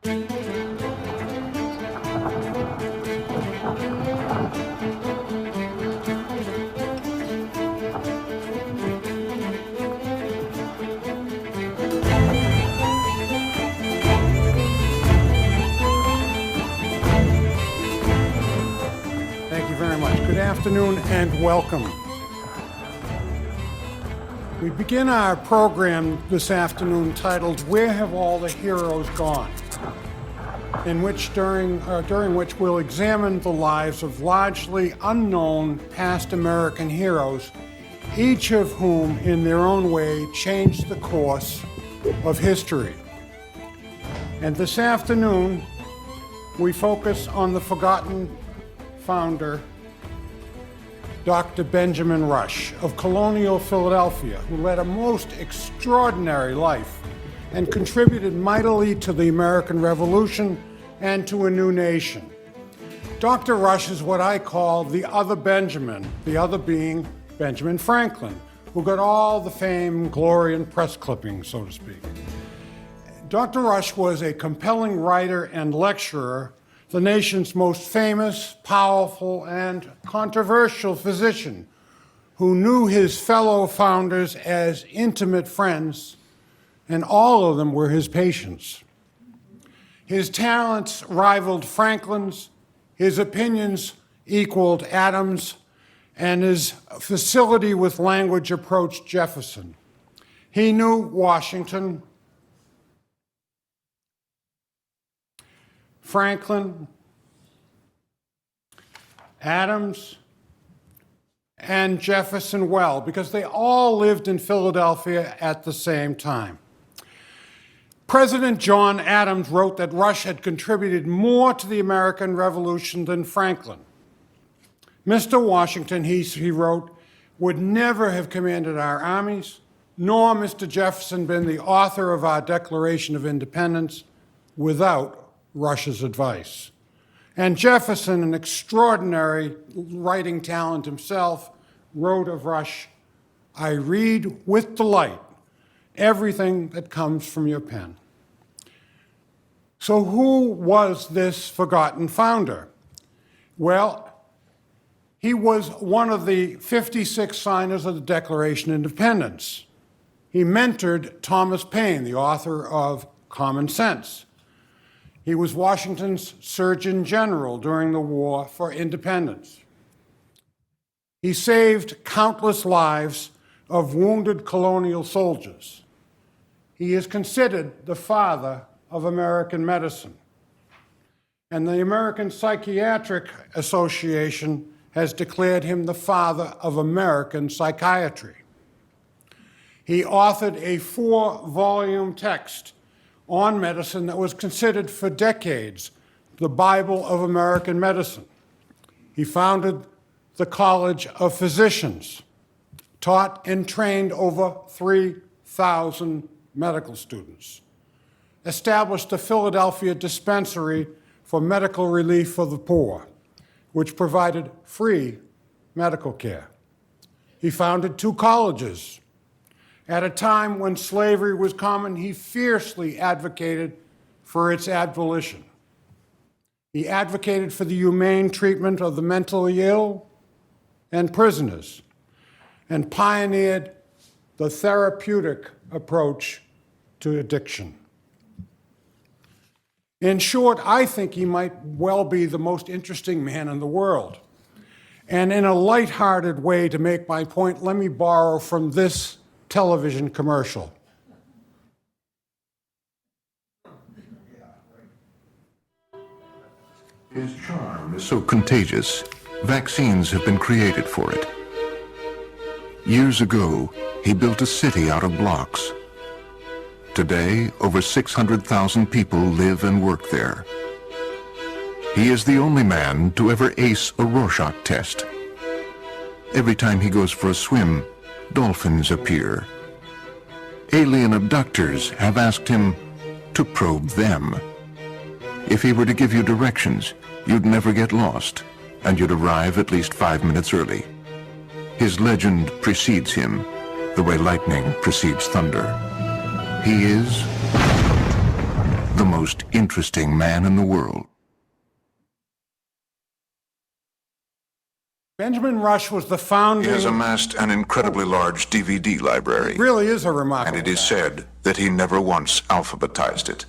Thank you very much. Good afternoon and welcome. We begin our program this afternoon titled, Where Have All the Heroes Gone? During which we'll examine the lives of largely unknown past American heroes, each of whom in their own way changed the course of history. And this afternoon, we focus on the forgotten founder, Dr. Benjamin Rush of colonial Philadelphia, who led a most extraordinary life and contributed mightily to the American Revolution and to a new nation. Dr. Rush is what I call the other Benjamin, the other being Benjamin Franklin, who got all the fame, glory, and press clippings, so to speak. Dr. Rush was a compelling writer and lecturer, the nation's most famous, powerful, and controversial physician who knew his fellow founders as intimate friends, and all of them were his patients. His talents rivaled Franklin's, his opinions equaled Adams, and his facility with language approached Jefferson. He knew Washington, Franklin, Adams, and Jefferson well, because they all lived in Philadelphia at the same time. President John Adams wrote that Rush had contributed more to the American Revolution than Franklin. Mr. Washington, he wrote, would never have commanded our armies, nor Mr. Jefferson been the author of our Declaration of Independence without Rush's advice. And Jefferson, an extraordinary writing talent himself, wrote of Rush, I read with delight everything that comes from your pen. So who was this forgotten founder? Well, he was one of the 56 signers of the Declaration of Independence. He mentored Thomas Paine, the author of Common Sense. He was Washington's Surgeon General during the War for Independence. He saved countless lives of wounded colonial soldiers. He is considered the father of American medicine. And the American Psychiatric Association has declared him the father of American psychiatry. He authored a 4-volume text on medicine that was considered for decades the Bible of American medicine. He founded the College of Physicians, taught and trained over 3,000 medical students, established the Philadelphia Dispensary for Medical Relief for the Poor, which provided free medical care. He founded 2 colleges. At a time when slavery was common, he fiercely advocated for its abolition. He advocated for the humane treatment of the mentally ill and prisoners, and pioneered the therapeutic approach to addiction. In short, I think he might well be the most interesting man in the world. And in a lighthearted way to make my point, let me borrow from this television commercial. His charm is so contagious, vaccines have been created for it. Years ago, he built a city out of blocks. Today, over 600,000 people live and work there. He is the only man to ever ace a Rorschach test. Every time he goes for a swim, dolphins appear. Alien abductors have asked him to probe them. If he were to give you directions, you'd never get lost, and you'd arrive at least 5 minutes early. His legend precedes him, the way lightning precedes thunder. He is the most interesting man in the world. Benjamin Rush was the He founding... has amassed an incredibly large DVD library. It really is a remarkable... And it is said that he never once alphabetized it.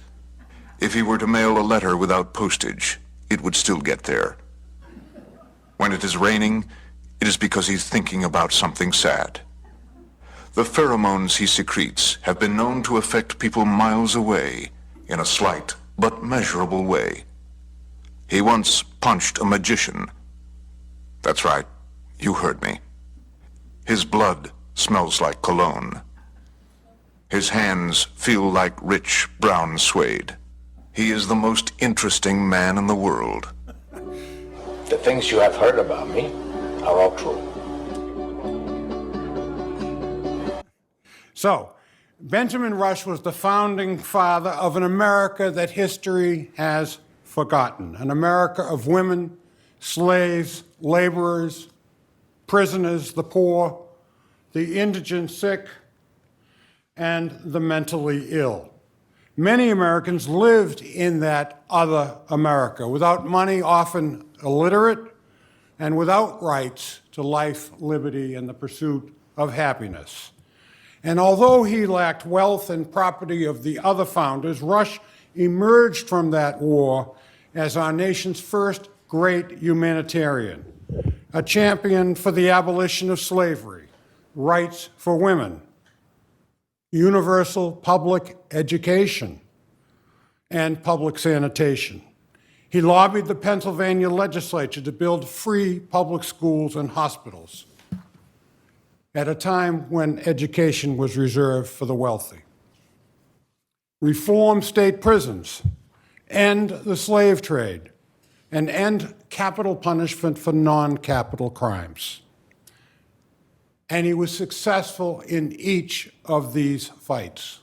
If he were to mail a letter without postage, it would still get there. When it is raining, it is because he's thinking about something sad. The pheromones he secretes have been known to affect people miles away in a slight but measurable way. He once punched a magician. That's right, you heard me. His blood smells like cologne. His hands feel like rich brown suede. He is the most interesting man in the world. The things you have heard about me are all true. So, Benjamin Rush was the founding father of an America that history has forgotten. An America of women, slaves, laborers, prisoners, the poor, the indigent, sick, and the mentally ill. Many Americans lived in that other America, without money, often illiterate, and without rights to life, liberty, and the pursuit of happiness. And although he lacked wealth and property of the other founders, Rush emerged from that war as our nation's first great humanitarian, a champion for the abolition of slavery, rights for women, universal public education, and public sanitation. He lobbied the Pennsylvania legislature to build free public schools and hospitals at a time when education was reserved for the wealthy. Reform state prisons, end the slave trade, and end capital punishment for non-capital crimes. And he was successful in each of these fights.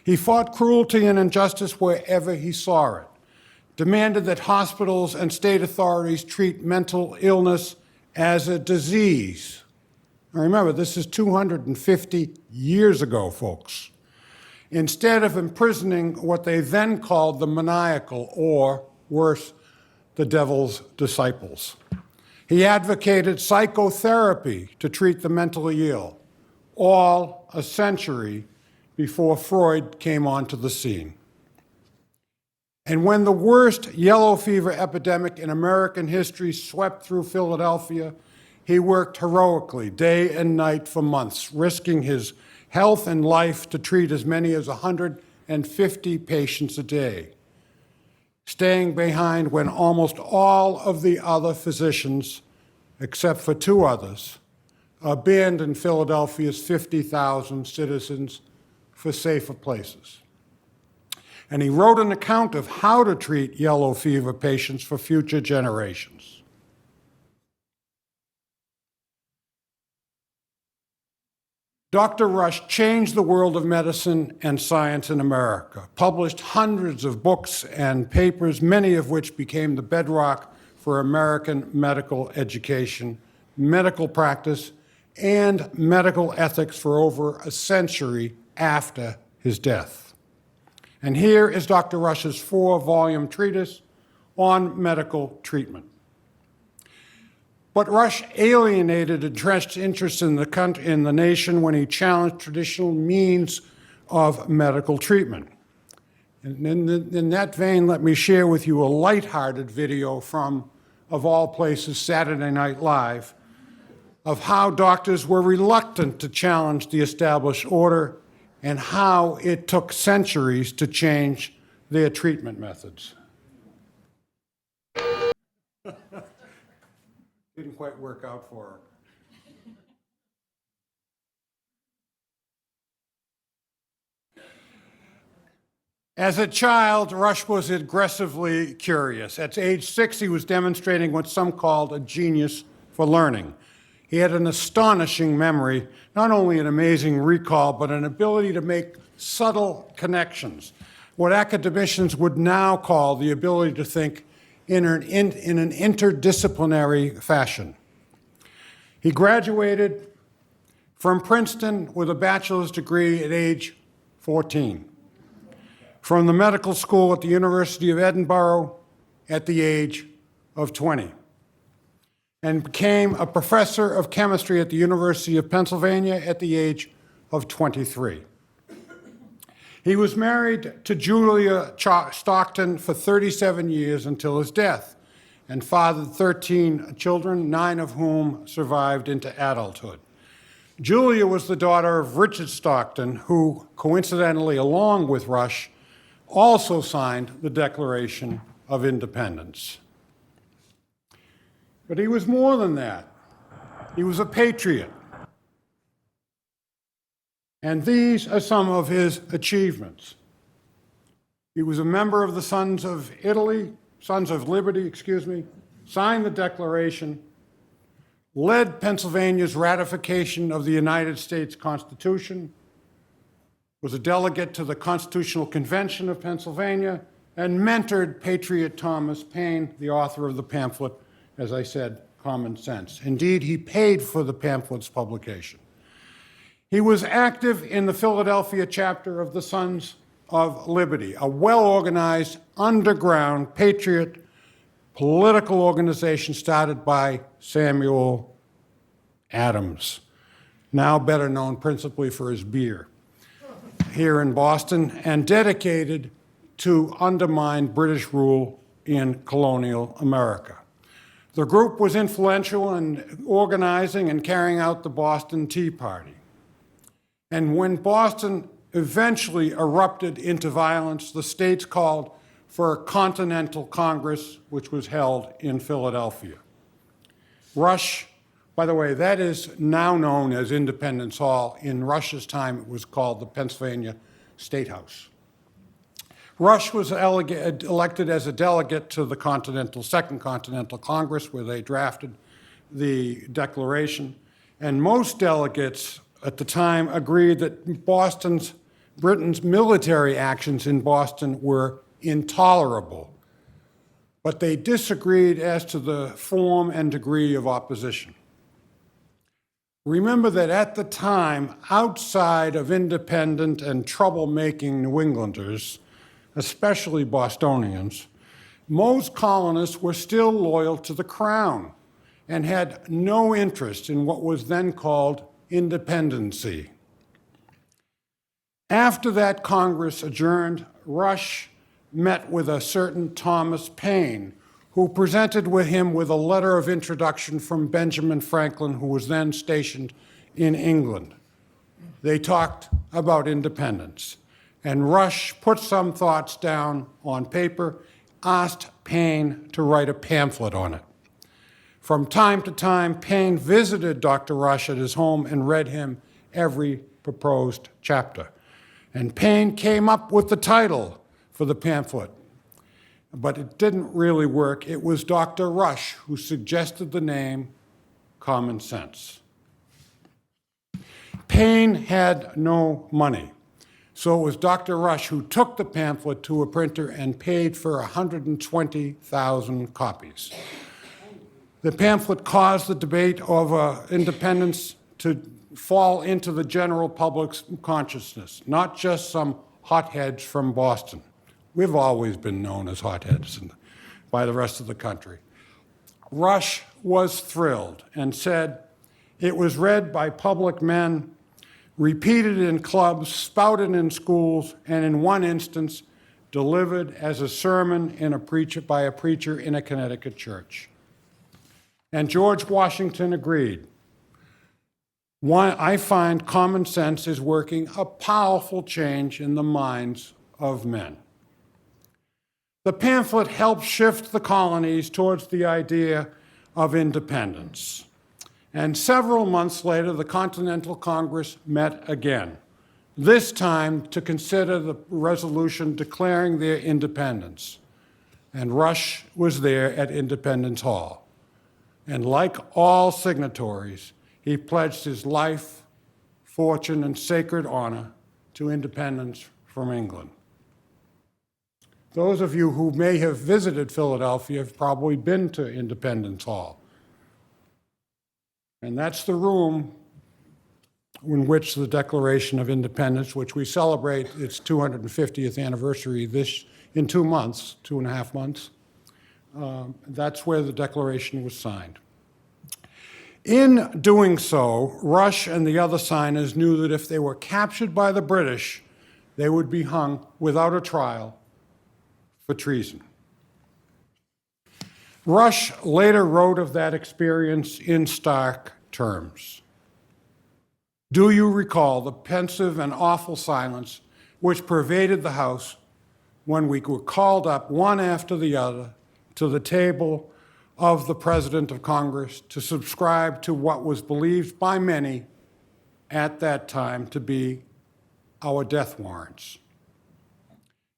He fought cruelty and injustice wherever he saw it, demanded that hospitals and state authorities treat mental illness as a disease. Now remember, this is 250 years ago, folks. Instead of imprisoning what they then called the maniacal, or worse, the devil's disciples. He advocated psychotherapy to treat the mentally ill, all a century before Freud came onto the scene. And when the worst yellow fever epidemic in American history swept through Philadelphia, he worked heroically day and night for months, risking his health and life to treat as many as 150 patients a day, staying behind when almost all of the other physicians, except for two others, abandoned Philadelphia's 50,000 citizens for safer places. And he wrote an account of how to treat yellow fever patients for future generations. Dr. Rush changed the world of medicine and science in America, published hundreds of books and papers, many of which became the bedrock for American medical education, medical practice, and medical ethics for over a century after his death. And here is Dr. Rush's 4-volume treatise on medical treatment. But Rush alienated entrenched interests in the nation when he challenged traditional means of medical treatment. And in that vein, let me share with you a lighthearted video from, of all places, Saturday Night Live, of how doctors were reluctant to challenge the established order and how it took centuries to change their treatment methods. Didn't quite work out for her. As a child, Rush was aggressively curious. At age 6, he was demonstrating what some called a genius for learning. He had an astonishing memory, not only an amazing recall, but an ability to make subtle connections, what academicians would now call the ability to think in an interdisciplinary fashion. He graduated from Princeton with a bachelor's degree at age 14. from the medical school at the University of Edinburgh at the age of 20, and became a professor of chemistry at the University of Pennsylvania at the age of 23. He was married to Julia Stockton for 37 years until his death, and fathered 13 children, 9 of whom survived into adulthood. Julia was the daughter of Richard Stockton, who, coincidentally, along with Rush, also signed the Declaration of Independence. But he was more than that. He was a patriot. And these are some of his achievements. He was a member of the Sons of Liberty, signed the Declaration, led Pennsylvania's ratification of the United States Constitution, was a delegate to the Constitutional Convention of Pennsylvania, and mentored Patriot Thomas Paine, the author of the pamphlet, as I said, Common Sense. Indeed, he paid for the pamphlet's publication. He was active in the Philadelphia chapter of the Sons of Liberty, a well-organized, underground, patriot political organization started by Samuel Adams, now better known principally for his beer, here in Boston, and dedicated to undermine British rule in colonial America. The group was influential in organizing and carrying out the Boston Tea Party. And when Boston eventually erupted into violence, the states called for a Continental Congress, which was held in Philadelphia. Rush, by the way, that is now known as Independence Hall. In Rush's time, it was called the Pennsylvania State House. Rush was elected as a delegate to the Second Continental Congress, where they drafted the Declaration. And most delegates at the time agreed that Britain's military actions in Boston were intolerable, but they disagreed as to the form and degree of opposition. Remember that at the time, outside of independent and troublemaking New Englanders, especially Bostonians, most colonists were still loyal to the crown and had no interest in what was then called independency. After that Congress adjourned, Rush met with a certain Thomas Paine, who presented with him with a letter of introduction from Benjamin Franklin, who was then stationed in England. They talked about independence, and Rush put some thoughts down on paper, asked Paine to write a pamphlet on it. From time to time, Paine visited Dr. Rush at his home and read him every proposed chapter. And Paine came up with the title for the pamphlet, but it didn't really work. It was Dr. Rush who suggested the name Common Sense. Paine had no money, so it was Dr. Rush who took the pamphlet to a printer and paid for 120,000 copies. The pamphlet caused the debate over independence to fall into the general public's consciousness, not just some hotheads from Boston. We've always been known as hotheads by the rest of the country. Rush was thrilled and said it was read by public men, repeated in clubs, spouted in schools, and in one instance, delivered as a sermon by a preacher in a Connecticut church. And George Washington agreed. I find Common Sense is working a powerful change in the minds of men. The pamphlet helped shift the colonies towards the idea of independence. And several months later, the Continental Congress met again, this time to consider the resolution declaring their independence. And Rush was there at Independence Hall. And like all signatories, he pledged his life, fortune, and sacred honor to independence from England. Those of you who may have visited Philadelphia have probably been to Independence Hall. And that's the room in which the Declaration of Independence, which we celebrate its 250th anniversary in 2 months, 2.5 months, that's where the Declaration was signed. In doing so, Rush and the other signers knew that if they were captured by the British, they would be hung without a trial for treason. Rush later wrote of that experience in stark terms. Do you recall the pensive and awful silence which pervaded the House when we were called up one after the other to the table of the President of Congress to subscribe to what was believed by many at that time to be our death warrants?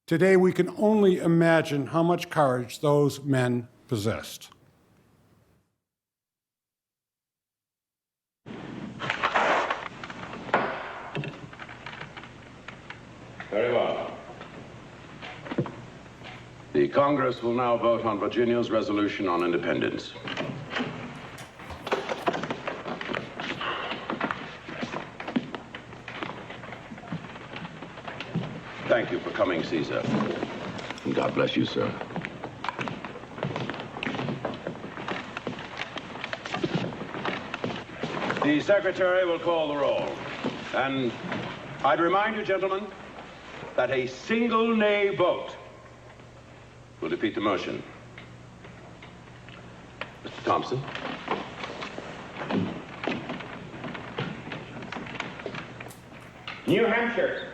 Today, we can only imagine how much courage those men possessed. Very well. The Congress will now vote on Virginia's resolution on independence. Thank you for coming, Caesar. And God bless you, sir. The Secretary will call the roll. And I'd remind you, gentlemen, that a single nay vote will defeat the motion. Mr. Thompson. New Hampshire.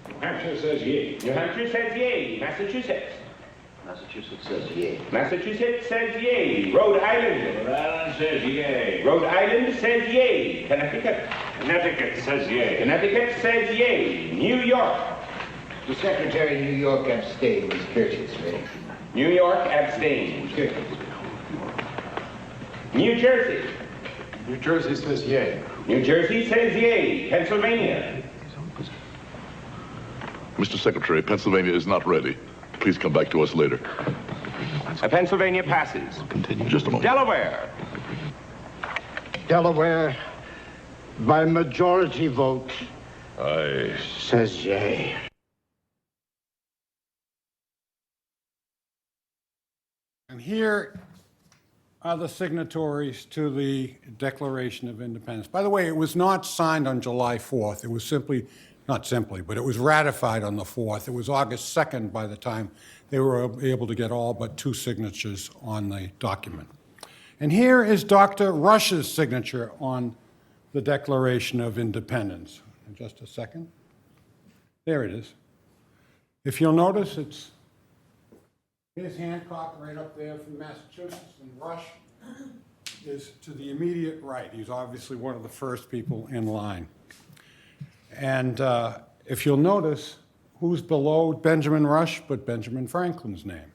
New Hampshire says yea. New Hampshire says yea. Massachusetts. Massachusetts says yea. Massachusetts says yea. Rhode Island. Rhode Island says yea. Rhode Island says yea. Connecticut. Connecticut says yea. Connecticut says yea. New York. The Secretary of New York abstained. Ms. Curtis, ready? New York abstains. New Jersey. New Jersey says yea. New Jersey says yea. Pennsylvania. Mr. Secretary, Pennsylvania is not ready. Please come back to us later. Pennsylvania passes. Continue. Just a moment. Delaware. Delaware, by majority vote, Aye. says yea. And here are the signatories to the Declaration of Independence. By the way, it was not signed on July 4th. It was but it was ratified on the 4th. It was August 2nd by the time they were able to get all but 2 signatures on the document. And here is Dr. Rush's signature on the Declaration of Independence. In just a second. There it is. If you'll notice, here's Hancock right up there from Massachusetts, and Rush is to the immediate right. He's obviously one of the first people in line. And if you'll notice, who's below Benjamin Rush but Benjamin Franklin's name?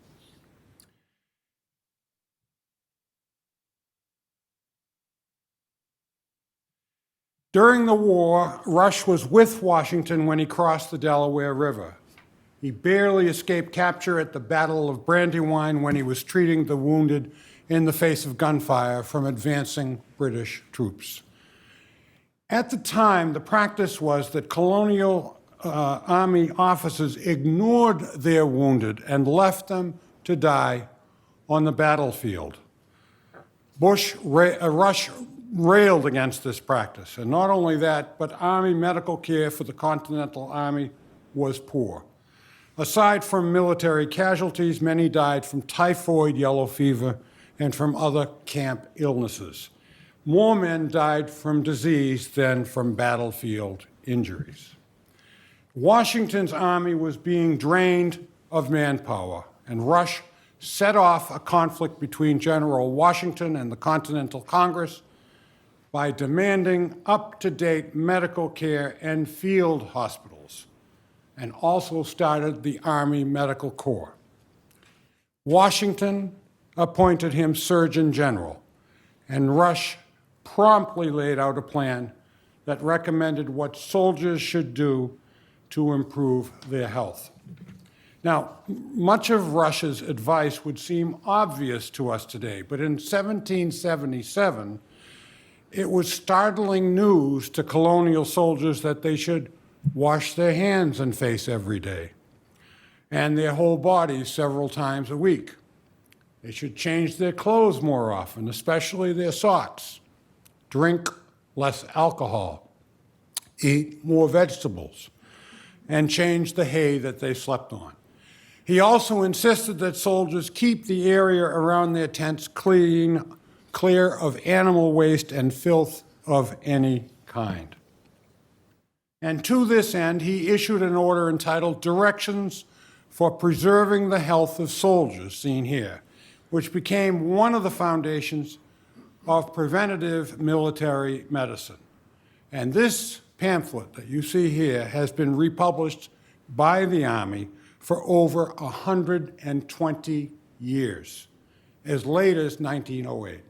During the war, Rush was with Washington when he crossed the Delaware River. He barely escaped capture at the Battle of Brandywine when he was treating the wounded in the face of gunfire from advancing British troops. At the time, the practice was that colonial army officers ignored their wounded and left them to die on the battlefield. Rush railed against this practice, and not only that, but Army medical care for the Continental Army was poor. Aside from military casualties, many died from typhoid, yellow fever, and from other camp illnesses. More men died from disease than from battlefield injuries. Washington's army was being drained of manpower, and Rush set off a conflict between General Washington and the Continental Congress by demanding up-to-date medical care and field hospitals, and also started the Army Medical Corps. Washington appointed him Surgeon General, and Rush promptly laid out a plan that recommended what soldiers should do to improve their health. Now, much of Rush's advice would seem obvious to us today, but in 1777, it was startling news to colonial soldiers that they should wash their hands and face every day, and their whole bodies several times a week. They should change their clothes more often, especially their socks, drink less alcohol, eat more vegetables, and change the hay that they slept on. He also insisted that soldiers keep the area around their tents clear of animal waste and filth of any kind. And to this end, he issued an order entitled Directions for Preserving the Health of Soldiers, seen here, which became one of the foundations of preventative military medicine. And this pamphlet that you see here has been republished by the Army for over 120 years, as late as 1908.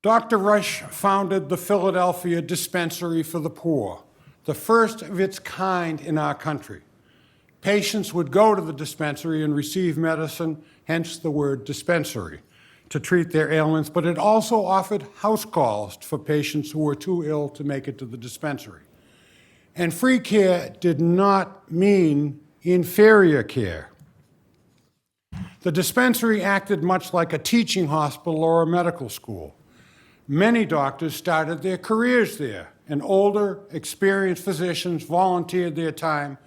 Dr. Rush founded the Philadelphia Dispensary for the Poor, the first of its kind in our country. Patients would go to the dispensary and receive medicine, hence the word dispensary, to treat their ailments, but it also offered house calls for patients who were too ill to make it to the dispensary. And free care did not mean inferior care. The dispensary acted much like a teaching hospital or a medical school. Many doctors started their careers there, and older, experienced physicians volunteered their time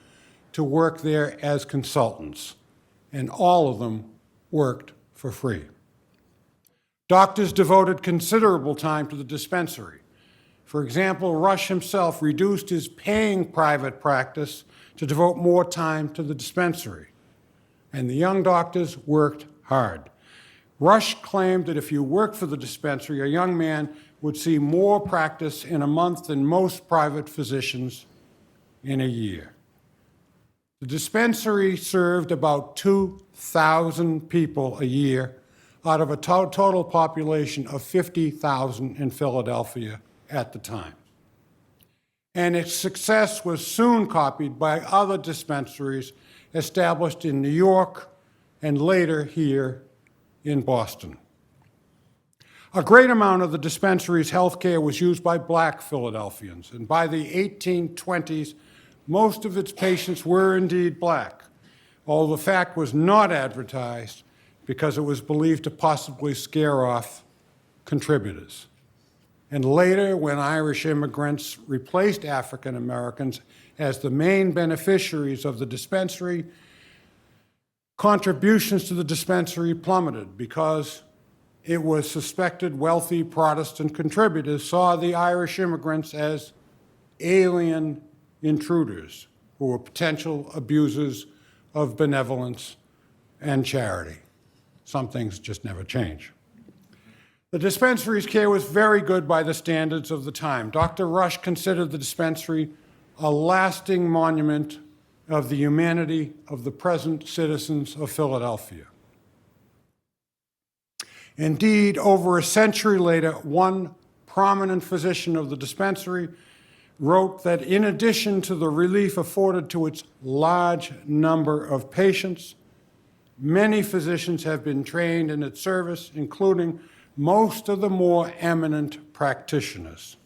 to work there as consultants, and all of them worked for free. Doctors devoted considerable time to the dispensary. For example, Rush himself reduced his paying private practice to devote more time to the dispensary, and the young doctors worked hard. Rush claimed that if you worked for the dispensary, a young man would see more practice in a month than most private physicians in a year. The dispensary served about 2,000 people a year out of a total population of 50,000 in Philadelphia at the time. And its success was soon copied by other dispensaries established in New York and later here in Boston. A great amount of the dispensary's health care was used by black Philadelphians, and by the 1820s, most of its patients were indeed black, although the fact was not advertised because it was believed to possibly scare off contributors. And later, when Irish immigrants replaced African Americans as the main beneficiaries of the dispensary, contributions to the dispensary plummeted because it was suspected wealthy Protestant contributors saw the Irish immigrants as alien intruders who were potential abusers of benevolence and charity. Some things just never change. The dispensary's care was very good by the standards of the time. Dr. Rush considered the dispensary a lasting monument of the humanity of the present citizens of Philadelphia. Indeed, over a century later, one prominent physician of the dispensary wrote that in addition to the relief afforded to its large number of patients, many physicians have been trained in its service, including most of the more eminent practitioners.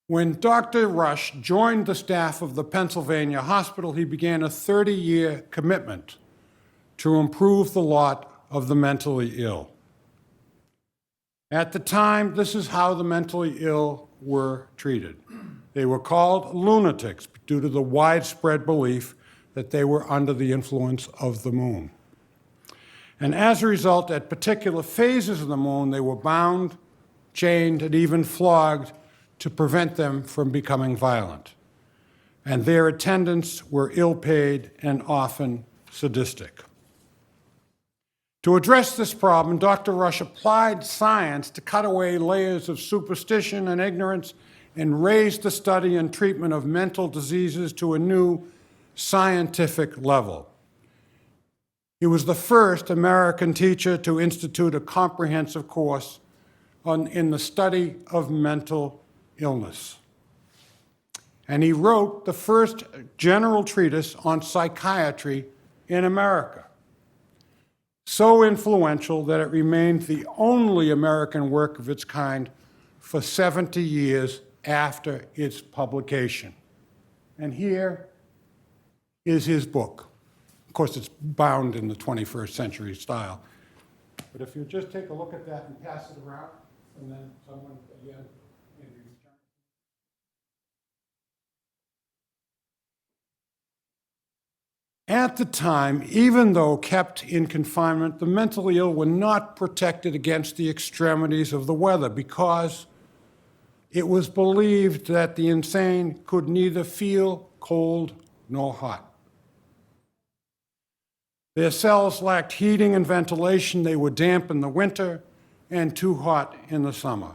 When Dr. Rush joined the staff of the Pennsylvania Hospital, he began a 30-year commitment to improve the lot of the mentally ill. At the time, this is how the mentally ill were treated. They were called lunatics due to the widespread belief that they were under the influence of the moon. And as a result, at particular phases of the moon, they were bound, chained, and even flogged to prevent them from becoming violent. And their attendants were ill-paid and often sadistic. To address this problem, Dr. Rush applied science to cut away layers of superstition and ignorance and raised the study and treatment of mental diseases to a new scientific level. He was the first American teacher to institute a comprehensive course in the study of mental illness. And he wrote the first general treatise on psychiatry in America, so influential that it remained the only American work of its kind for 70 years after its publication. And here is his book. Of course, it's bound in the 21st century style. But if you just take a look at that and pass it around, and then someone again, maybe return. At the time, even though kept in confinement, the mentally ill were not protected against the extremities of the weather because it was believed that the insane could neither feel cold nor hot. Their cells lacked heating and ventilation. They were damp in the winter and too hot in the summer.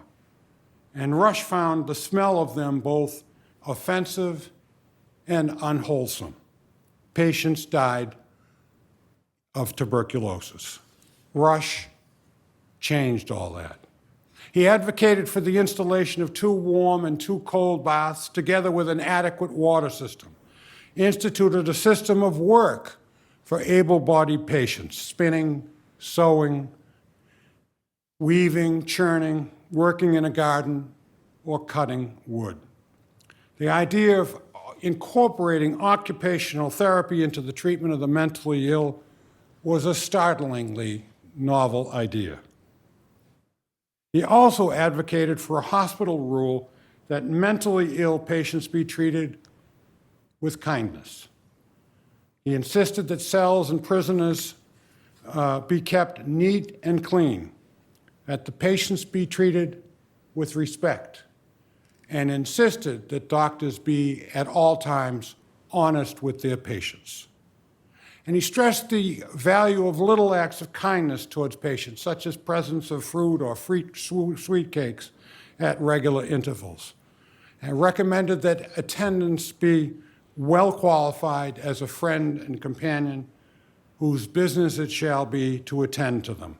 And Rush found the smell of them both offensive and unwholesome. Patients died of tuberculosis. Rush changed all that. He advocated for the installation of 2 warm and 2 cold baths together with an adequate water system, instituted a system of work for able-bodied patients, spinning, sewing, weaving, churning, working in a garden, or cutting wood. The idea of incorporating occupational therapy into the treatment of the mentally ill was a startlingly novel idea. He also advocated for a hospital rule that mentally ill patients be treated with kindness. He insisted that cells and prisoners be kept neat and clean, that the patients be treated with respect, and insisted that doctors be at all times honest with their patients. And he stressed the value of little acts of kindness towards patients, such as presents of fruit or sweet cakes at regular intervals, and recommended that attendants be well qualified as a friend and companion whose business it shall be to attend to them.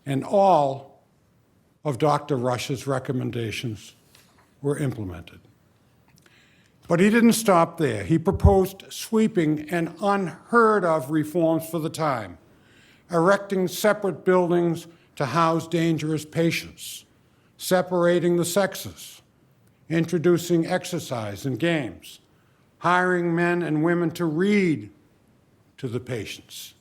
And all of Dr. Rush's recommendations were implemented. But he didn't stop there. He proposed sweeping and unheard of reforms for the time, erecting separate buildings to house dangerous patients, separating the sexes, introducing exercise and games, hiring men and women to read to the patients,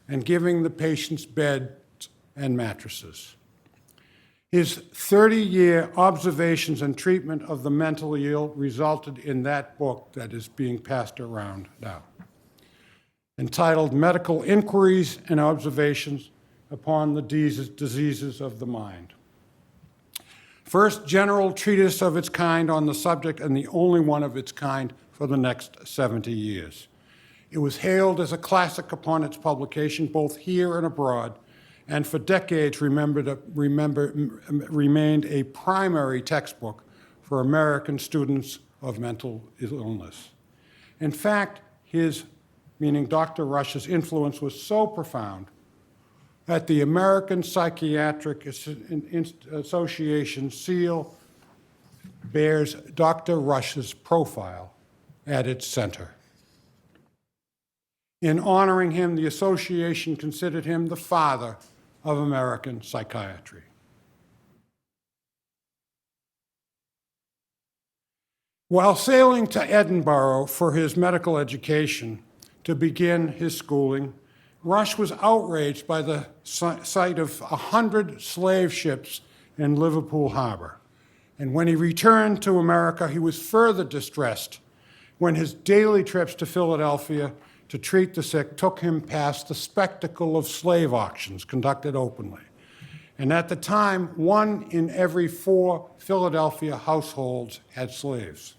and giving the patients beds and mattresses. His 30-year observations and treatment of the mentally ill resulted in that book that is being passed around now, entitled Medical Inquiries and Observations upon the Diseases of the Mind. First general treatise of its kind on the subject and the only one of its kind for the next 70 years. It was hailed as a classic upon its publication, both here and abroad, and for decades remained a primary textbook for American students of mental illness. In fact, his, meaning Dr. Rush's, influence was so profound that the American Psychiatric Association seal bears Dr. Rush's profile at its center. In honoring him, the association considered him the father of American psychiatry. While sailing to Edinburgh for his medical education to begin his schooling, Rush was outraged by the sight of 100 slave ships in Liverpool Harbor. And when he returned to America, he was further distressed when his daily trips to Philadelphia to treat the sick took him past the spectacle of slave auctions conducted openly. And at the time, 1 in every 4 Philadelphia households had slaves.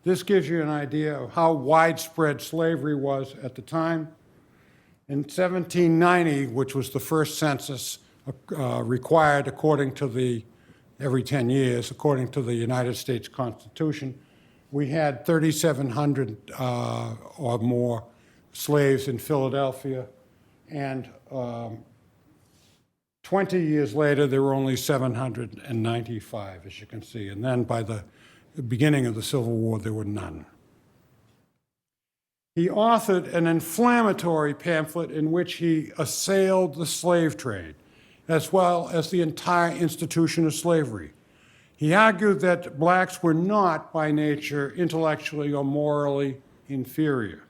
This gives you an idea of how widespread slavery was at the time. In 1790, which was the first census required every 10 years, according to the United States Constitution, we had 3,700 or more slaves in Philadelphia, and 20 years later, there were only 795, as you can see. And then by the beginning of the Civil War, there were none. He authored an inflammatory pamphlet in which he assailed the slave trade, as well as the entire institution of slavery. He argued that blacks were not, by nature, intellectually or morally inferior.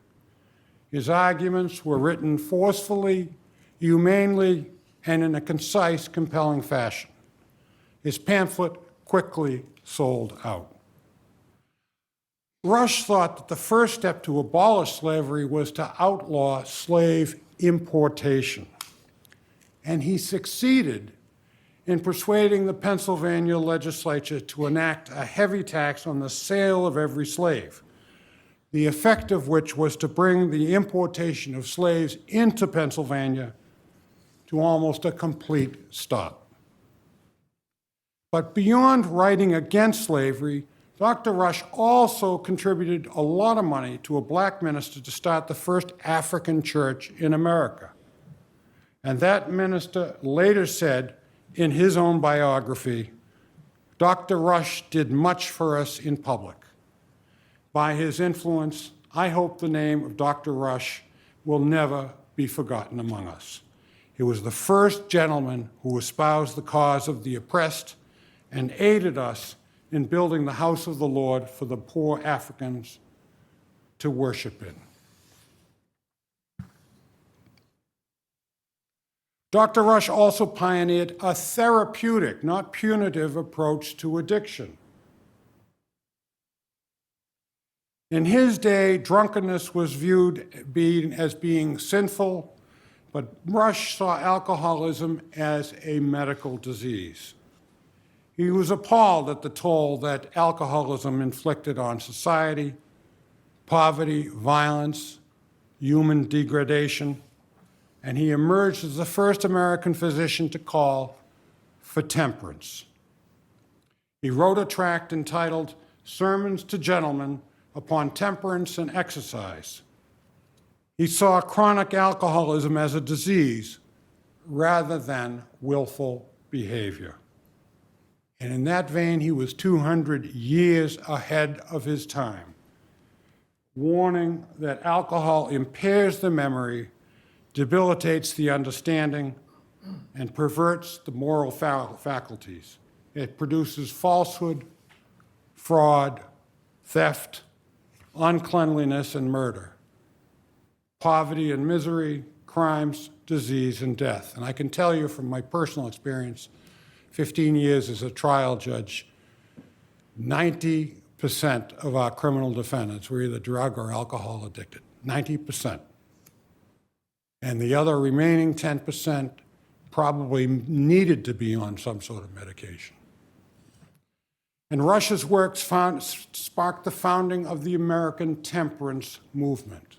His arguments were written forcefully, humanely, and in a concise, compelling fashion. His pamphlet quickly sold out. Rush thought that the first step to abolish slavery was to outlaw slave importation. And he succeeded in persuading the Pennsylvania legislature to enact a heavy tax on the sale of every slave, the effect of which was to bring the importation of slaves into Pennsylvania to almost a complete stop. But beyond writing against slavery, Dr. Rush also contributed a lot of money to a black minister to start the first African church in America. And that minister later said in his own biography, "Dr. Rush did much for us in public. By his influence, I hope the name of Dr. Rush will never be forgotten among us. He was the first gentleman who espoused the cause of the oppressed and aided us in building the house of the Lord for the poor Africans to worship in." Dr. Rush also pioneered a therapeutic, not punitive, approach to addiction. In his day, drunkenness was viewed as being sinful, but Rush saw alcoholism as a medical disease. He was appalled at the toll that alcoholism inflicted on society: poverty, violence, human degradation, and he emerged as the first American physician to call for temperance. He wrote a tract entitled "Sermons to Gentlemen Upon Temperance and Exercise." He saw chronic alcoholism as a disease rather than willful behavior. And in that vein, he was 200 years ahead of his time, warning that alcohol impairs the memory, debilitates the understanding, and perverts the moral faculties. It produces falsehood, fraud, theft, uncleanliness, and murder, poverty and misery, crimes, disease, and death. And I can tell you from my personal experience, 15 years as a trial judge, 90% of our criminal defendants were either drug or alcohol addicted. 90%. And the other remaining 10% probably needed to be on some sort of medication. And Rush's works sparked the founding of the American temperance movement.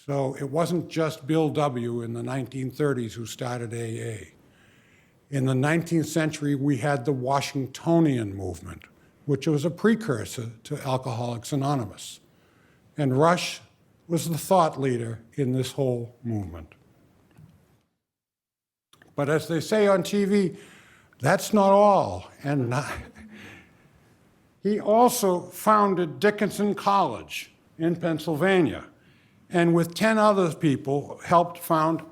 So it wasn't just Bill W. in the 1930s who started AA. In the 19th century, we had the Washingtonian movement, which was a precursor to Alcoholics Anonymous. And Rush was the thought leader in this whole movement. But as they say on TV, that's not all. And he also founded Dickinson College in Pennsylvania, and with 10 other people helped found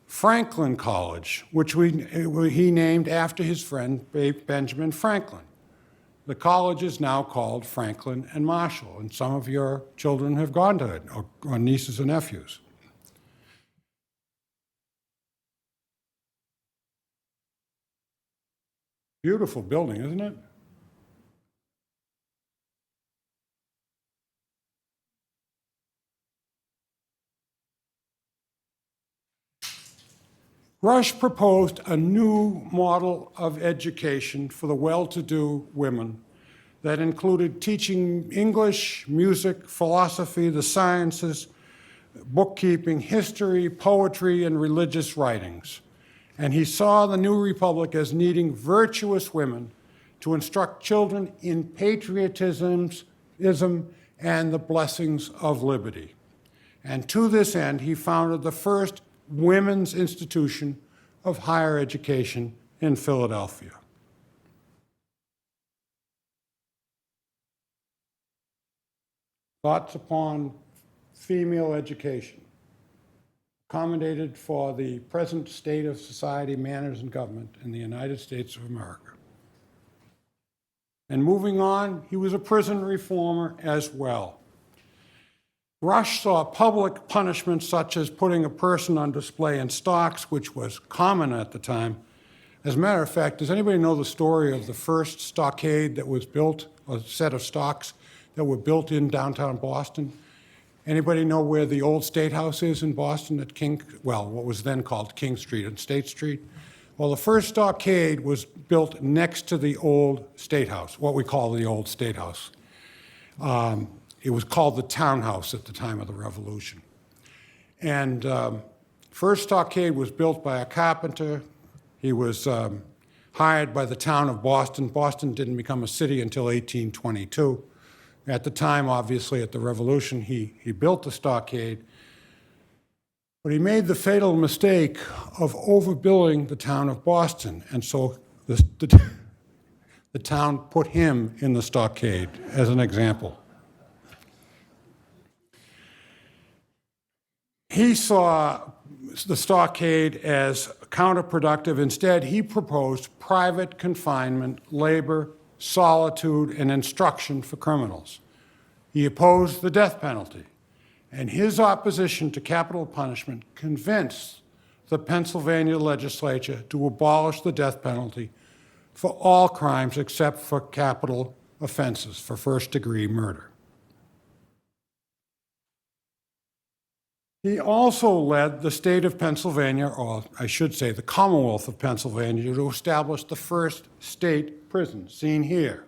Franklin College, which he named after his friend Benjamin Franklin. The college is now called Franklin and Marshall, and some of your children have gone to it, or nieces and nephews. Beautiful building, isn't it? Rush proposed a new model of education for the well-to-do women that included teaching English, music, philosophy, the sciences, bookkeeping, history, poetry, and religious writings. And he saw the new republic as needing virtuous women to instruct children in patriotism and the blessings of liberty. And to this end, he founded the first women's institution of higher education in Philadelphia. Thoughts upon female education, accommodated for the present state of society, manners, and government in the United States of America. And moving on, he was a prison reformer as well. Rush saw public punishment such as putting a person on display in stocks, which was common at the time. As a matter of fact, does anybody know the story of the first stockade that was built, a set of stocks that were built in downtown Boston? Anybody know where the old State House is in Boston at what was then called King Street and State Street? Well, the first stockade was built next to the old State House, what we call the old State House. It was called the Townhouse at the time of the Revolution. And first stockade was built by a carpenter. He was hired by the town of Boston. Boston didn't become a city until 1822. At the time, obviously, at the Revolution, he built the stockade, but he made the fatal mistake of overbuilding the town of Boston, and so the town put him in the stockade as an example. He saw the stockade as counterproductive. Instead, he proposed private confinement, labor, solitude, and instruction for criminals. He opposed the death penalty, and his opposition to capital punishment convinced the Pennsylvania legislature to abolish the death penalty for all crimes except for capital offenses, for first-degree murder. He also led the state of Pennsylvania, or I should say the Commonwealth of Pennsylvania, to establish the first state prison, seen here,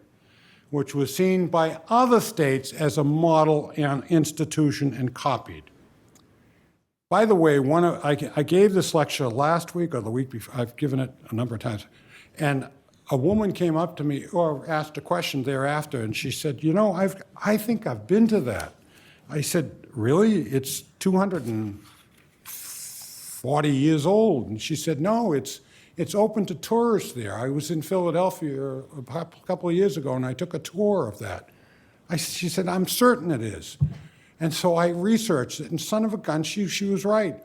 which was seen by other states as a model and institution and copied. By the way, I gave this lecture last week or the week before. I've given it a number of times. And a woman came up to me or asked a question thereafter, and she said, I think I've been to that. I said, really? It's 240 years old. And she said, no, it's open to tourists there. I was in Philadelphia a couple of years ago, and I took a tour of that. She said, I'm certain it is. And so I researched it, and son of a gun, she was right.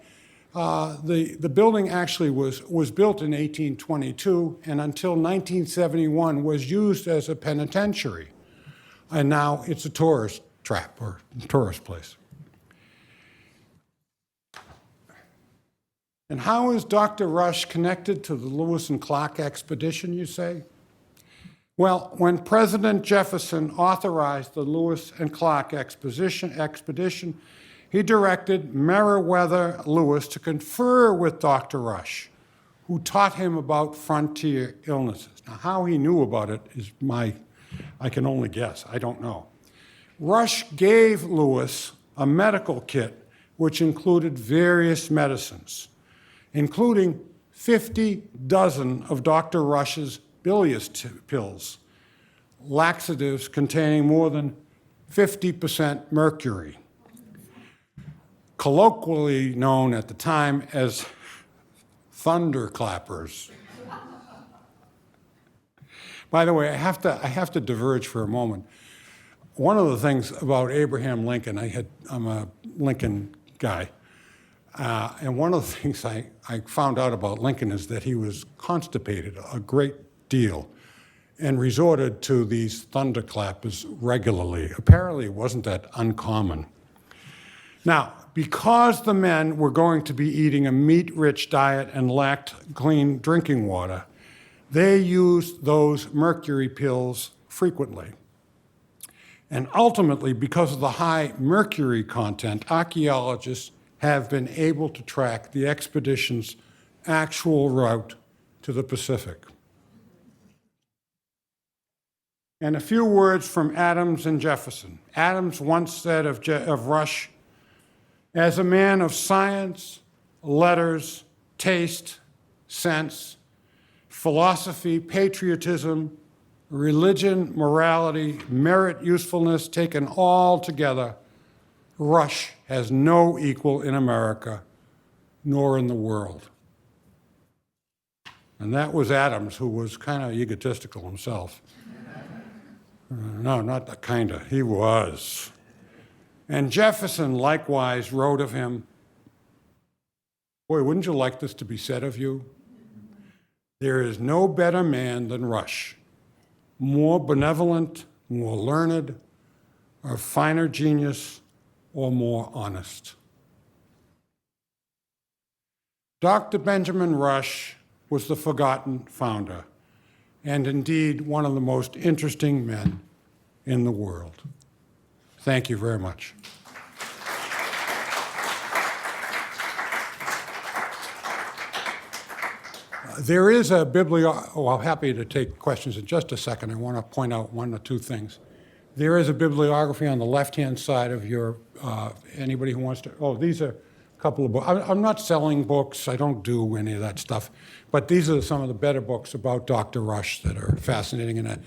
The building actually was built in 1822, and until 1971 was used as a penitentiary. And now it's a tourist trap or tourist place. And how is Dr. Rush connected to the Lewis and Clark expedition, you say? Well, when President Jefferson authorized the Lewis and Clark expedition, he directed Meriwether Lewis to confer with Dr. Rush, who taught him about frontier illnesses. Now, how he knew about it is I can only guess. I don't know. Rush gave Lewis a medical kit which included various medicines, including 50 dozen of Dr. Rush's bilious pills, laxatives containing more than 50% mercury, colloquially known at the time as thunderclappers. By the way, I have to diverge for a moment. One of the things about Abraham Lincoln, I'm a Lincoln guy, and one of the things I found out about Lincoln is that he was constipated a great deal and resorted to these thunderclappers regularly. Apparently, it wasn't that uncommon. Now, because the men were going to be eating a meat-rich diet and lacked clean drinking water, they used those mercury pills frequently. And ultimately, because of the high mercury content, archaeologists have been able to track the expedition's actual route to the Pacific. And a few words from Adams and Jefferson. Adams once said of Rush, as a man of science, letters, taste, sense, philosophy, patriotism, religion, morality, merit, usefulness, taken all together, Rush has no equal in America, nor in the world. And that was Adams, who was kind of egotistical himself. No, not the kind of, he was. And Jefferson likewise wrote of him, boy, wouldn't you like this to be said of you? There is no better man than Rush, more benevolent, more learned, of finer genius, or more honest. Dr. Benjamin Rush was the forgotten founder, and indeed one of the most interesting men in the world. Thank you very much. There is a I'm happy to take questions in just a second. I want to point out one or two things. There is a bibliography on the left-hand side of your, anybody who wants to, these are a couple of books. I'm not selling books. I don't do any of that stuff. But these are some of the better books about Dr. Rush that are fascinating, and a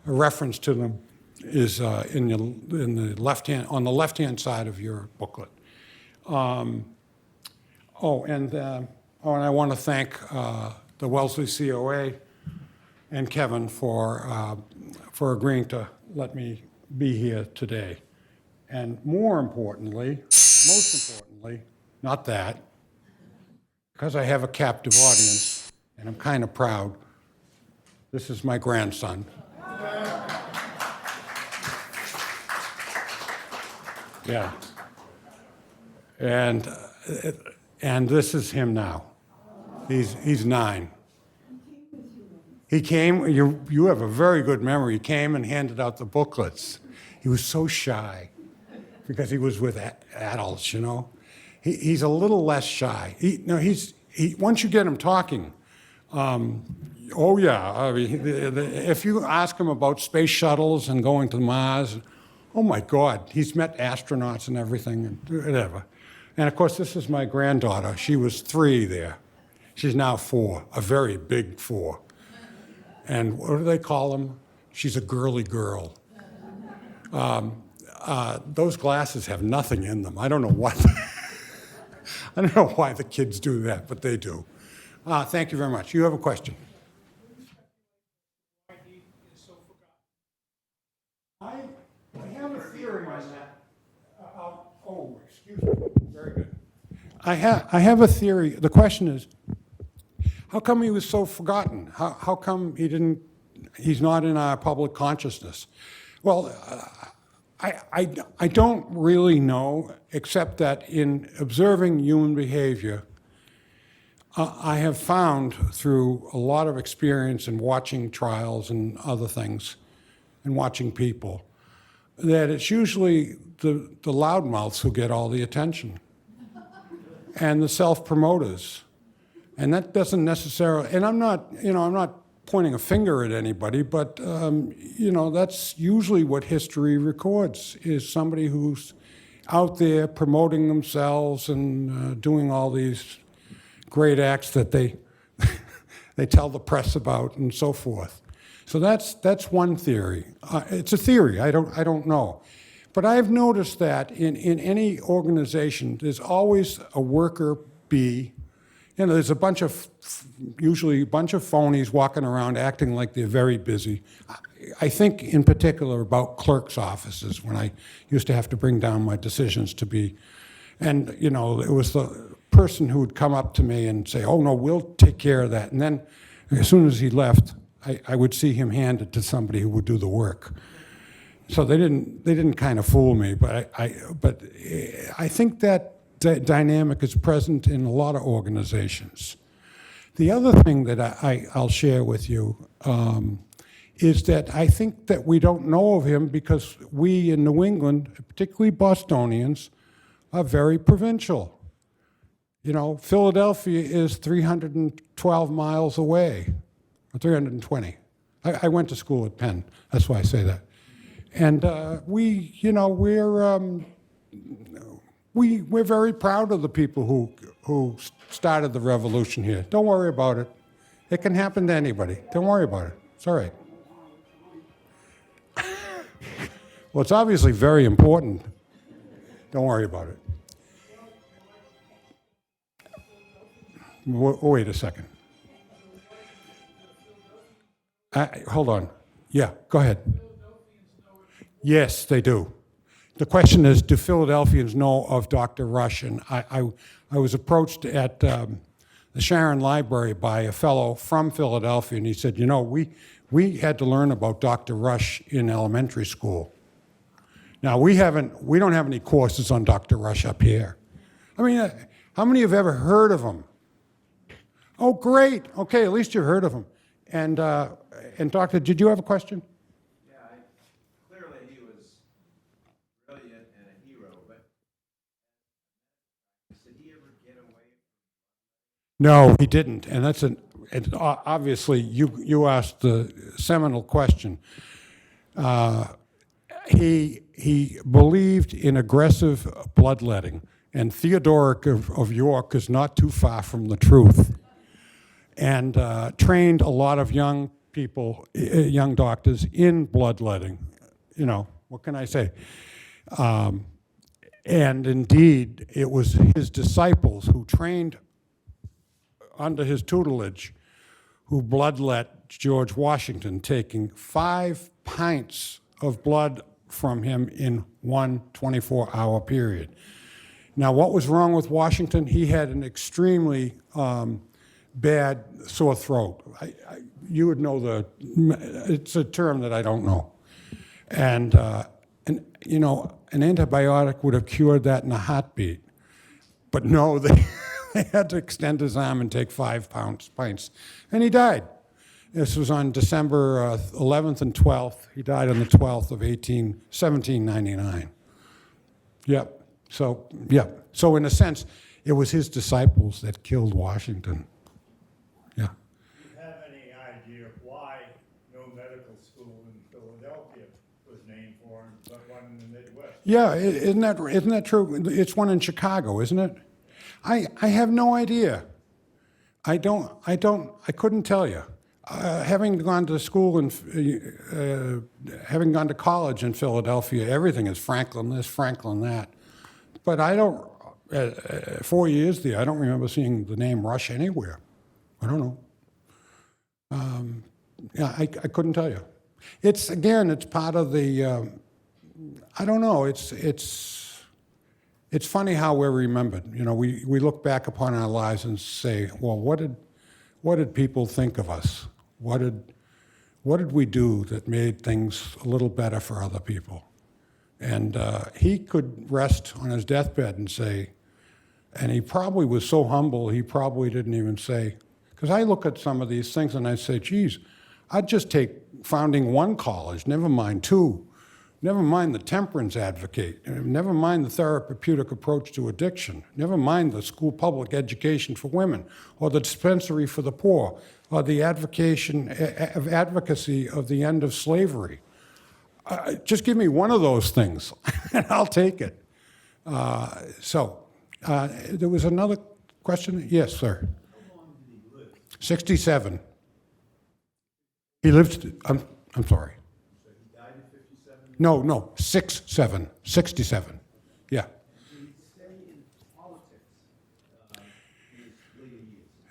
reference to them is in the left-hand, on the left-hand side of your booklet. And I want to thank the Wellesley COA and Kevin for agreeing to let me be here today. And more importantly, most importantly, not that, because I have a captive audience, and I'm kind of proud, this is my grandson. Yeah. And this is him now. He's 9. He came, you have a very good memory. He came and handed out the booklets. He was so shy because he was with adults, you know. He's a little less shy. Once you get him talking, oh yeah, I mean, if you ask him about space shuttles and going to Mars, oh my God, he's met astronauts and everything, and whatever. And of course, this is my granddaughter. She was 3 there. She's now 4, a very big 4. And what do they call them? She's a girly girl. Those glasses have nothing in them. I don't know what. I don't know why the kids do that, but they do. Thank you very much. You have a question? I have a theory on that. Excuse me. Very good. I have a theory. The question is, how come he was so forgotten? How come he's not in our public consciousness? Well, I don't really know, except that in observing human behavior, I have found through a lot of experience in watching trials and other things, and watching people, that it's usually the loudmouths who get all the attention, and the self-promoters. And that doesn't necessarily, and I'm not pointing a finger at anybody, but that's usually what history records, is somebody who's out there promoting themselves and doing all these great acts that they they tell the press about and so forth. So that's one theory. It's a theory. I don't know, but I've noticed that in any organization, there's always a worker bee. There's usually a bunch of phonies walking around acting like they're very busy. I think in particular about clerks' offices, when I used to have to bring down my decisions to be, and it was the person who would come up to me and say, "Oh no, we'll take care of that." And then as soon as he left, I would see him hand it to somebody who would do the work. So they didn't kind of fool me, but I think that dynamic is present in a lot of organizations. The other thing that I'll share with you is that I think that we don't know of him because we in New England, particularly Bostonians, are very provincial. Philadelphia is 312 miles away, or 320. I went to school at Penn, that's why I say that. And we're very proud of the people who started the revolution here. Don't worry about it. It can happen to anybody. Don't worry about it. It's all right. Well, it's obviously very important. Don't worry about it. Wait a second. Hold on. Yeah, go ahead. Yes, they do. The question is, do Philadelphians know of Dr. Rush? And I was approached at the Sharon Library by a fellow from Philadelphia, and he said, you know, we had to learn about Dr. Rush in elementary school. Now, we don't have any courses on Dr. Rush up here. I mean, how many have ever heard of him? Oh, great. Okay, at least you've heard of him. And Doctor, did you have a question? Yeah, clearly he was brilliant and a hero, but did he ever get away? No, he didn't. And that's obviously, you asked the seminal question. He believed in aggressive bloodletting, and Theodoric of York is not too far from the truth, and trained a lot of young people, young doctors, in bloodletting. You know, what can I say? And indeed, it was his disciples who trained under his tutelage who bloodlet George Washington, taking 5 pints of blood from him in one 24-hour period. Now, what was wrong with Washington? He had an extremely bad sore throat. You would know it's a term that I don't know. And you know, an antibiotic would have cured that in a heartbeat. But no, they had to extend his arm and take 5 pints. And he died. This was on December 11th and 12th. He died on the 12th of 1799. Yep. So, yeah. So in a sense, it was his disciples that killed Washington. Yeah. Do you have any idea why no medical school in Philadelphia was named for him, but one in the Midwest? Yeah, isn't that true? It's one in Chicago, isn't it? I have no idea. I couldn't tell you. Having gone to school and having gone to college in Philadelphia, everything is Franklin this, Franklin that. But I don't, 4 years there, I don't remember seeing the name Rush anywhere. I don't know. Yeah, I couldn't tell you. It's part of the, I don't know, it's funny how we're remembered. You know, we look back upon our lives and say, well, what did people think of us? What did we do that made things a little better for other people? And he could rest on his deathbed and say, and he probably was so humble, he probably didn't even say, because I look at some of these things and I say, geez, I'd just take founding one college, never mind 2, never mind the temperance advocate, never mind the therapeutic approach to addiction, never mind the school public education for women, or the dispensary for the poor, or the advocacy of the end of slavery. Just give me one of those things, and I'll take it. There was another question? Yes, sir. How long did he live? 67. He lived, I'm sorry. So he died at 57? No, 67. Yeah. Did he stay in politics in his later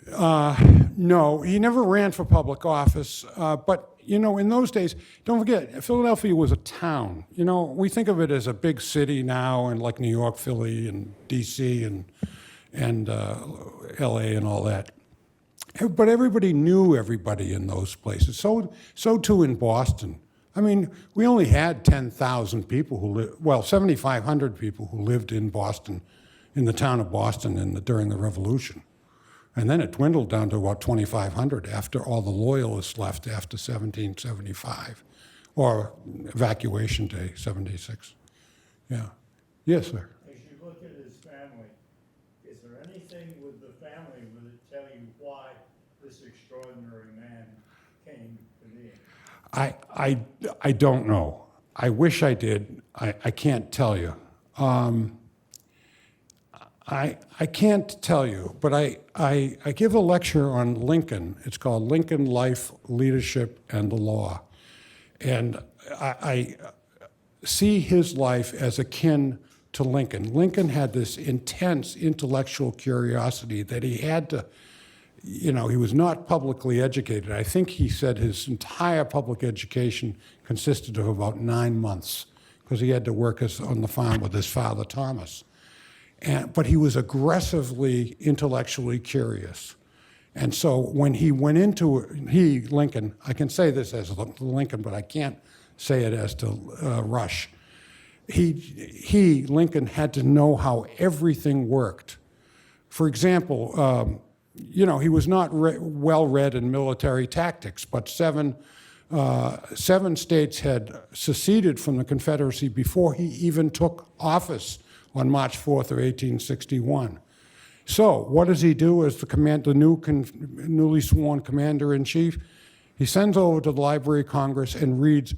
years? No, he never ran for public office, but you know, in those days, don't forget, Philadelphia was a town. You know, we think of it as a big city now, and like New York, Philly, and D.C., and L.A. and all that. But everybody knew everybody in those places. So too in Boston. I mean, we only had 10,000 people who lived, 7,500 people who lived in Boston, in the town of Boston during the Revolution. And then it dwindled down to about 2,500 after all the Loyalists left after 1775, or Evacuation Day, 76. Yeah. Yes, sir. As you look at his family, is there anything with the family that would tell you why this extraordinary man came to be? I don't know. I wish I did. I can't tell you. I can't tell you, but I give a lecture on Lincoln. It's called Lincoln, Life, Leadership, and the Law. And I see his life as akin to Lincoln. Lincoln had this intense intellectual curiosity that he had to, he was not publicly educated. I think he said his entire public education consisted of about 9 months because he had to work on the farm with his father, Thomas. But he was aggressively intellectually curious. And so when he went into, Lincoln, I can say this as Lincoln, but I can't say it as to Rush. Lincoln, had to know how everything worked. For example, he was not well read in military tactics, but seven states had seceded from the Confederacy before he even took office on March 4th of 1861. So what does he do as the newly sworn commander-in-chief? He sends over to the Library of Congress and reads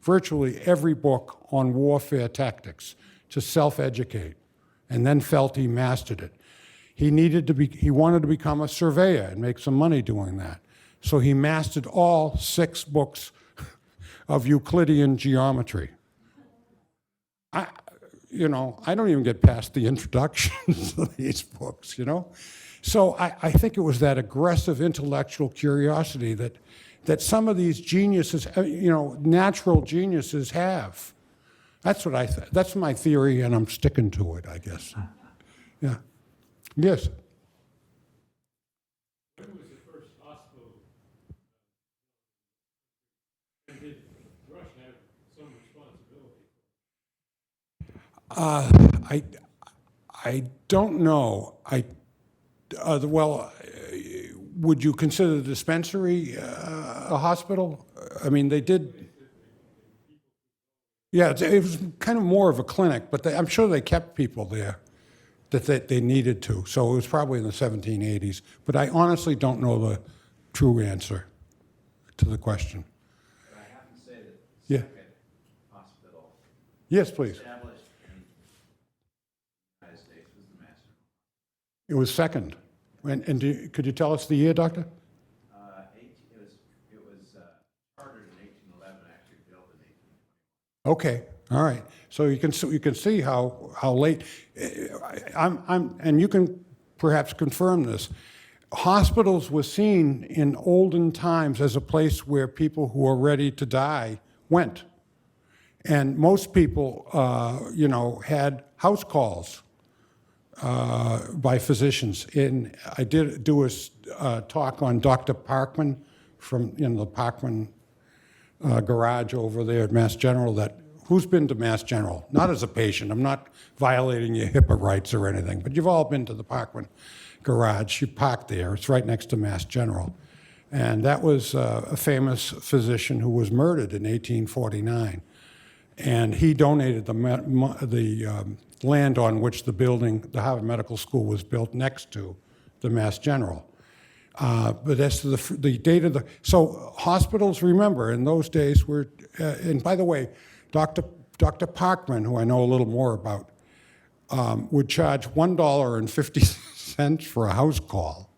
virtually every book on warfare tactics to self-educate, and then felt he mastered it. He wanted to become a surveyor and make some money doing that. So he mastered all 6 books of Euclidean geometry. I don't even get past the introductions of these books, So I think it was that aggressive intellectual curiosity that some of these geniuses, natural geniuses have. That's that's my theory, and I'm sticking to it, I guess. Yeah. Yes. When was the first hospital? And did Rush have some responsibility? I don't know. Would you consider the dispensary a hospital? I mean, they did. Yeah, it was kind of more of a clinic, but I'm sure they kept people there that they needed to. So it was probably in the 1780s. But I honestly don't know the true answer to the question. But I have to say that the Yeah. second hospital Yes, please. established in the United States was the Master. It was second. And could you tell us the year, Doctor? It was chartered in 1811, actually built in 1821. Okay, all right. So you can see how late. And you can perhaps confirm this. Hospitals were seen in olden times as a place where people who are ready to die went, and most people, had house calls by physicians. And I did do a talk on Dr. Parkman from the Parkman garage over there at Mass General. Who's been to Mass General? Not as a patient. I'm not violating your HIPAA rights or anything, but you've all been to the Parkman garage. You park there. It's right next to Mass General. And that was a famous physician who was murdered in 1849. And he donated the land on which the Harvard Medical School was built next to the Mass General. But as to the date of so hospitals, remember, in those days were, and by the way, Dr. Parkman, who I know a little more about, would charge $1.50 for a house call.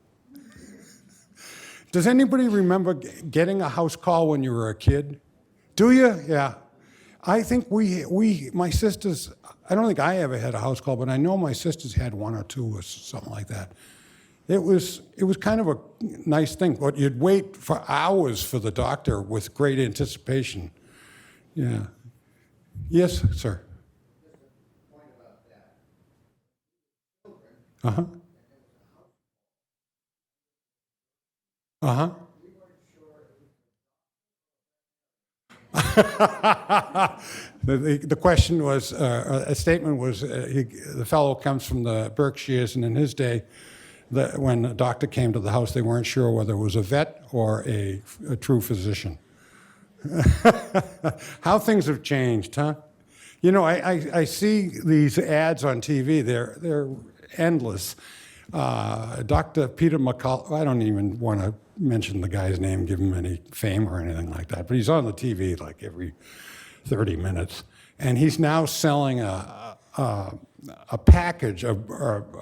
Does anybody remember getting a house call when you were a kid? Do you? Yeah. I think my sisters, I don't think I ever had a house call, but I know my sisters had 1 or 2 or something like that. It was kind of a nice thing, but you'd wait for hours for the doctor with great anticipation. Yeah. Yes, sir. Point about that. Uh-huh. Uh-huh. The question was, a statement was, the fellow comes from the Berkshires, and in his day, when a doctor came to the house, they weren't sure whether it was a vet or a true physician. How things have changed, huh? I see these ads on TV. They're endless. Dr. Peter McCullough, I don't even want to mention the guy's name, give him any fame or anything like that, but he's on the TV like every 30 minutes. And he's now selling a package, a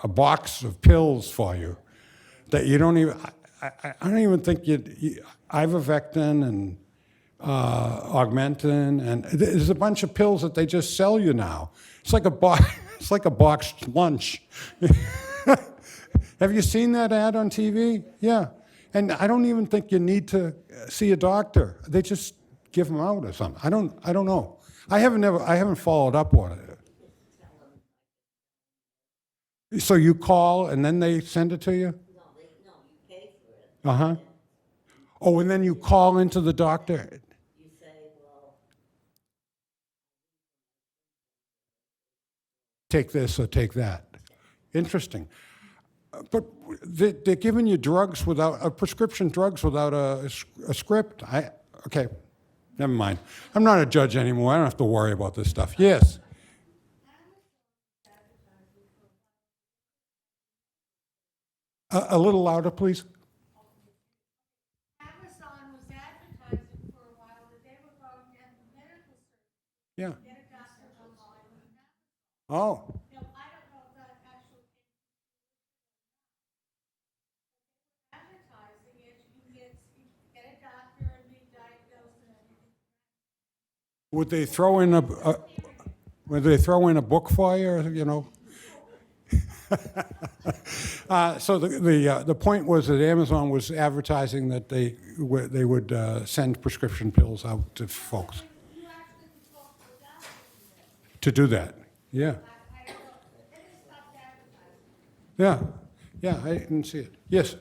box of pills for you that you don't even, I don't even think ivermectin and Augmentin, and there's a bunch of pills that they just sell you now. It's like it's like a boxed lunch. Have you seen that ad on TV? Yeah. And I don't even think you need to see a doctor. They just give them out or something. I don't know. I haven't followed up on it. So you call and then they send it to you? No, you pay for it. Uh-huh. Oh, and then you call into the doctor? You say, well, Take this or take that. Interesting. But they're giving you drugs without, prescription drugs without a script. Okay, never mind. I'm not a judge anymore. I don't have to worry about this stuff. Yes? A little louder, please. Amazon was advertising for a while that they were going to have medical service. Yeah. Get a doctor online. Oh, Now, I don't know if that actually advertising it, you get a doctor and be diagnosed and everything. would they throw in a book for you, you know? So the point was that Amazon was advertising that they would send prescription pills out to folks. You actually can talk to the doctor To do that, yeah. I don't know. Then they stopped advertising. Yeah, I didn't see it. Yes?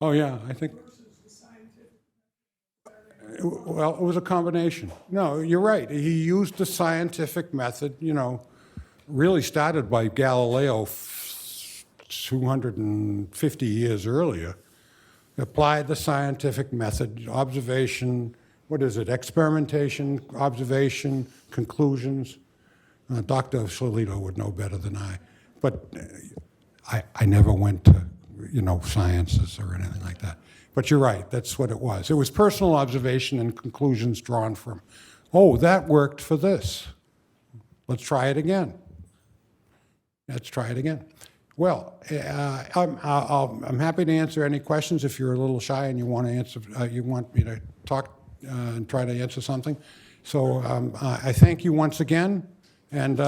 Oh, yeah, I think. Well, it was a combination. No, you're right. He used the scientific method, you know, really started by Galileo 250 years earlier. Applied the scientific method, observation, what is it, experimentation, observation, conclusions. Dr. Solito would know better than I. But I never went to, you know, sciences or anything like that. But you're right, that's what it was. It was personal observation and conclusions drawn from, oh, that worked for this. Let's try it again. Let's try it again. Well, I'm happy to answer any questions if you're a little shy and you want to answer. You want me to talk and try to answer something. So I thank you once again, and.